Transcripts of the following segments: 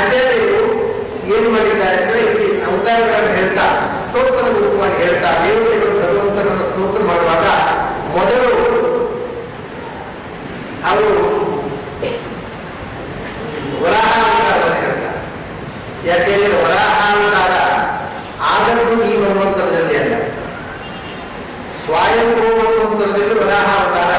ಆಚಾರ್ಯರು ಏನು ಮಾಡಿದ್ದಾರೆ ಅಂದ್ರೆ ಇಲ್ಲಿ ಅವತಾರಗಳನ್ನು ಹೇಳ್ತಾ ಸ್ತೋತ್ರ ರೂಪವಾಗಿ ಹೇಳ್ತಾ ದೇವತೆಗಳು ಭಗವಂತನನ್ನು ಸ್ತೋತ್ರ ಮಾಡುವಾಗ ಮೊದಲು ಅವರು ವರಾಹ ಅವತಾರವನ್ನು ಹೇಳ್ತಾರೆ. ಯಾಕೆಂದ್ರೆ ವರಾಹ ಅವತಾರ ಆದದ್ದು ಈ ಮನ್ವಂತರದಲ್ಲಿ ಅಲ್ಲ, ಸ್ವಯಂಭೂ ಮನ್ವಂತರದಲ್ಲಿ ವರಾಹ ಅವತಾರ.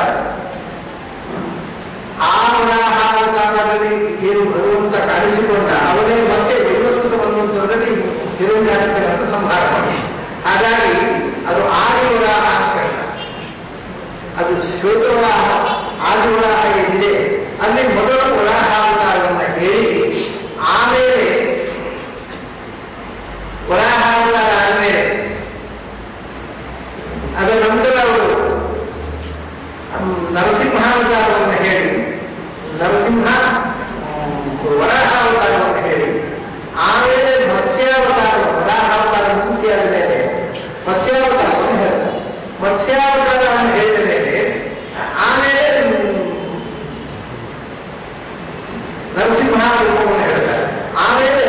ಆ ವರಾಹ ಅವತಾರದಲ್ಲಿ ಏನು ಭಗವಂತ ಕಾಣಿಸಿಕೊಂಡ ಅವನೇ ಮತ್ತೆ ವೈವಸ್ವತ ಮನ್ವಂತರದಲ್ಲಿ ಹಿರಣ್ಯಾಕ್ಷರನ್ನು ಸಂಹಾರ ಮಾಡಿ. ಹಾಗಾಗಿ ಅದು ಆದಿವರಾಹ ಅಂತ ಹೇಳ್ತಾರೆ. ಅದು ಶ್ವೇತವರಾಹ ಆದಿವರಾಹ ಏನಿದೆ ಅಲ್ಲಿ ಮೊದಲು ವರಾಹ ಅವತಾರವನ್ನು ಹೇಳಿ ಆಮೇಲೆ ವರಾಹ ಅವತಾರ ಆದಮೇಲೆ ಅದರ ನಂತರ ಅವರು ನರಸಿಂಹಾವತಾರವನ್ನು ಹೇಳಿ ನರಸಿಂಹ ವರಾಹ ಅವತಾರವನ್ನು ಹೇಳಿ ಆಮೇಲೆ ಮತ್ಸ್ಯಾವತಾರ ವರಾಹಾವತಾರ ಮುಗಿಸಿಯಾದ ಮೇಲೆ ಮತ್ಸ್ಯಾವತಾರವನ್ನು ಹೇಳ್ತಾರೆ. ಮತ್ಸ್ಯಾವತಾರವನ್ನು ಹೇಳಿದ ಮೇಲೆ ಆಮೇಲೆ ನರಸಿಂಹ ರೂಪವನ್ನು ಹೇಳ್ತಾರೆ. ಆಮೇಲೆ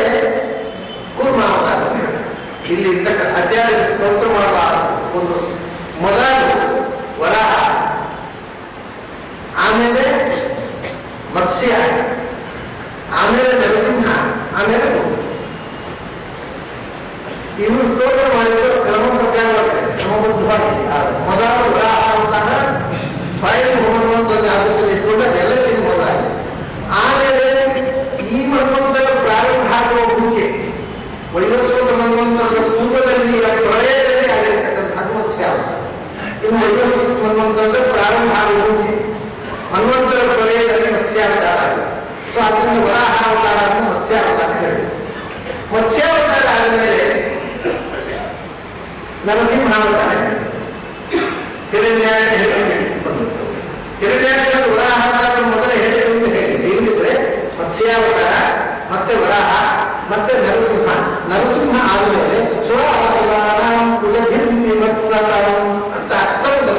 ಕೂರ್ಮಾವತಾರವನ್ನು ಹೇಳ್ತಾರೆ. ಇಲ್ಲಿ ಅಧ್ಯಾಯ ಸ್ತೋತ್ರ ಮಾಡುವ ಒಂದು ಮೊದಲು ವರಾಹ, ಆಮೇಲೆ ಮತ್ಸ್ಯ, ಆಮೇಲೆ ನರಸಿಂಹ, ಆಮೇಲೆ ಇನ್ನು ಸ್ತೋತ್ರ ಮಾಡಿದ್ದು ಕ್ರಮ ಪ್ರಕಾರವಾಗಿದೆ, ಕ್ರಮಬದ್ಧವಾಗಿದೆ. ಮೊದಲು ವರಾಹ ಅವತಾರ ಸ್ವಯಂ ಮನ್ವಂತರದಲ್ಲಿ ಆಗುತ್ತದೆ ಇಟ್ಕೊಂಡ ಎಲ್ಲಕ್ಕಿಂತ ಮೊದಲಾಗಿದೆ. ಆಮೇಲೆ ಈ ಮನ್ವಂತರ ಪ್ರಾರಂಭ ಆಗುವ ಮುಂಚೆ ವೈವಸ್ವತ ಮನ್ವಂತರದ ಪೂರ್ವದಲ್ಲಿ ಪ್ರಳಯದಲ್ಲಿ ಆಗಿರ್ತಕ್ಕಂಥ ಮತ್ಸ್ಯ ಅವತಾರ. ಇನ್ನು ವೈವಸ್ವತ ಮನ್ವಂತರದ ಪ್ರಾರಂಭ ಆಗುವ ಮುಂಚೆ ಮನ್ವಂತರ ಪ್ರಳಯದಲ್ಲಿ ಮತ್ಸ್ಯಾವತಾರ ಆಗಿದೆ. ಸೊ ಅದರಿಂದ ವರಾಹ ಅವತಾರ ಅಂತ ಮತ್ಸ್ಯಾವತಾರ ಹೇಳಿದೆ. ಮತ್ಸ್ಯಾವತಾರ ಆದಮೇಲೆ ನರಸಿಂಹಾವತಾರ ಹಿರಣ್ಯಾಕ್ಷ ಬಂದಿತ್ತು. ಹಿರಣ್ಯಾಕ್ಷ ವರಾಹ ಅವತಾರ ಮೊದಲೇ ಹೇಳಿದ್ರು ಹೇಳಿ ಇಲ್ಲಿದ್ರೆ ಮತ್ಸ್ಯಾವತಾರ ಮತ್ತೆ ವರಾಹ ಮತ್ತೆ ನರಸಿಂಹ. ನರಸಿಂಹ ಆದಮೇಲೆ ಅಂತ ಸಮುದ್ರ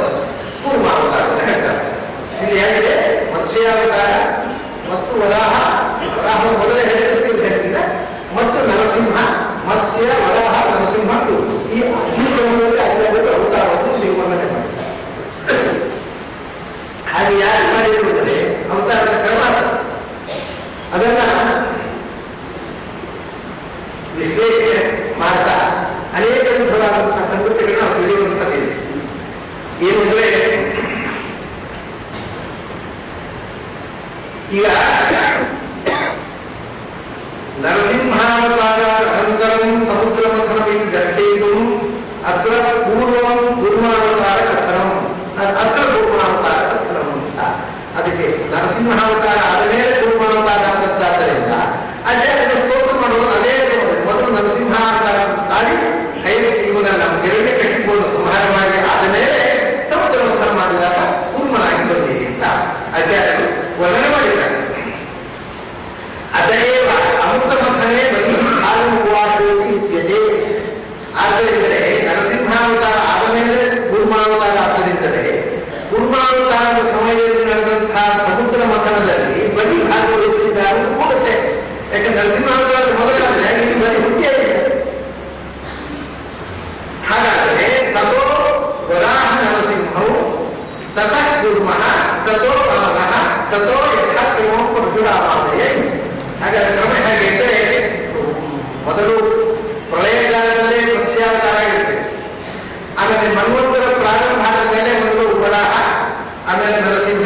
ಕೂರ್ಮಾವತಾರವನ್ನು ಹೇಳ್ತಾರೆ. ಇಲ್ಲಿ ಹೇಗಿದೆ ಮತ್ಸ್ಯಾವತಾರ ಮತ್ತು ವರಾಹ. ವರಾಹ ಮೊದಲೇ ಹೇಳಿರುತ್ತೆ, ಇಲ್ಲಿ ಹೇಳ್ತಿಲ್ಲ. ಮತ್ತು ನರಸಿಂಹ, ಮತ್ಸ್ಯ, ವರಾಹ, ನರಸಿಂಹ ಈ ಕ್ರಮದಲ್ಲಿ ಆಚಾರ್ಯರು ಅವತಾರವನ್ನು ನಿರ್ವಹಣೆ ಮಾಡಿದ್ದಾರೆ. ಹಾಗೆ ಯಾರು ಮಾಡಿರುವುದರೆ ಅವತಾರದ ಕ್ರಮ ಅದನ್ನ ವಿಶ್ಲೇಷಣೆ ಮಾಡ್ತಾ ಅನೇಕ ವಿಧವಾದಂತಹ ಸಂಗತಿಗಳನ್ನ ನಾವು ತಿಳಿಯುವಂಥದ್ದಿದೆ. ಏನಂದ್ರೆ ಈಗ ನರಸಿಂಹಾವತಾರ ಅನಂತರಂ ಸಮುದ್ರ ಮಥನಮಿತಿ ದರ್ಶಯಿತು ಅತ್ರ ಪೂರ್ವಂ ಕೂರ್ಮಾವತಾರ ಕಥನಂ ಅತ್ರ ಕೂರ್ಮಾವತಾರ ಕಥನಂ ಅಂತ. ಅದಕ್ಕೆ ನರಸಿಂಹಾವತಾರ ಆದಮೇಲೆ ಕೂರ್ಮಾವತಾರ ಆದದ್ದಾದ್ದರಿಂದ ಆಚಾರ್ಯರು ಸ್ತೋತ್ರ ಮಾಡುವುದು ಅದೇ ಮೊದಲು ನರಸಿಂಹಾವತಾರ ತಾಳಿ ಕೈ ಇವನ ನಮ್ಮ ಹಿರಣ್ಯಕಶಿಪುವನ್ನು ಸಂಹಾರ ಮಾಡಿ ಆದಮೇಲೆ ಸಮುದ್ರ ಮಥನ ಮಾಡಿದಾಗ ಕೂರ್ಮನಾಗಿ ಬಂದಿದೆ ಅಂತ ಆಚಾರ್ಯರು ವರ್ಣನೆ ಮಾಡಿದ್ದಾರೆ. ಅದೇವ ಅಮೃತ ಮಥನೇ ಬಲಿ ಭಾಗವಾದೋತಿ ಇತ್ಯದೆ. ಆದ್ದರಿಂದಲೇ ನರಸಿಂಹಾವತಾರ ಆದ ಮೇಲೆ ಕೂರ್ಮಾವತಾರ ಆದ್ದರಿಂದಲೇ ಕೂರ್ಮಾವತಾರದ ಸಮಯದಲ್ಲಿ ನಡೆದಂತಹ ಸಮುದ್ರ ಮಥನದಲ್ಲಿ ಬಲಿ ಭಾಗವಹಿಸಿದ್ದಾರೆ ಕೂಡುತ್ತೆ. ಯಾಕಂದ್ರೆ ನರಸಿಂಹಾವತಾರದ ಮೊದಲಾದ್ರೆ ಇಲ್ಲಿ ಬಲಿ ಹುಟ್ಟಿಯೇ ಇಲ್ಲ. ಹಾಗಾದರೆ ತಥೋ ವರಾಹ ನರಸಿಂಹವು ತತಃ ಕೂರ್ಮಃ ತಥೋ ಪವನಃ ತಥೋ ಯಥಾಕ್ರಮಂ ಪರಶುರಾಮಾದಯ. ಹಾಗಾದ್ರೆ ಕ್ರಮ ಹೇಗೆ ಇದ್ರೆ ಮೊದಲು ಪ್ರಳಯಕಾಲದಲ್ಲೇ ಮತ್ಸ್ಯಾವತಾರ ಇರುತ್ತೆ, ಆಮೇಲೆ ಮನ್ವಂತರ ಪ್ರಾರಂಭ ಆದ ಮೇಲೆ ಮೊದಲು ವರಾಹ, ಆಮೇಲೆ ನರಸಿಂಹ,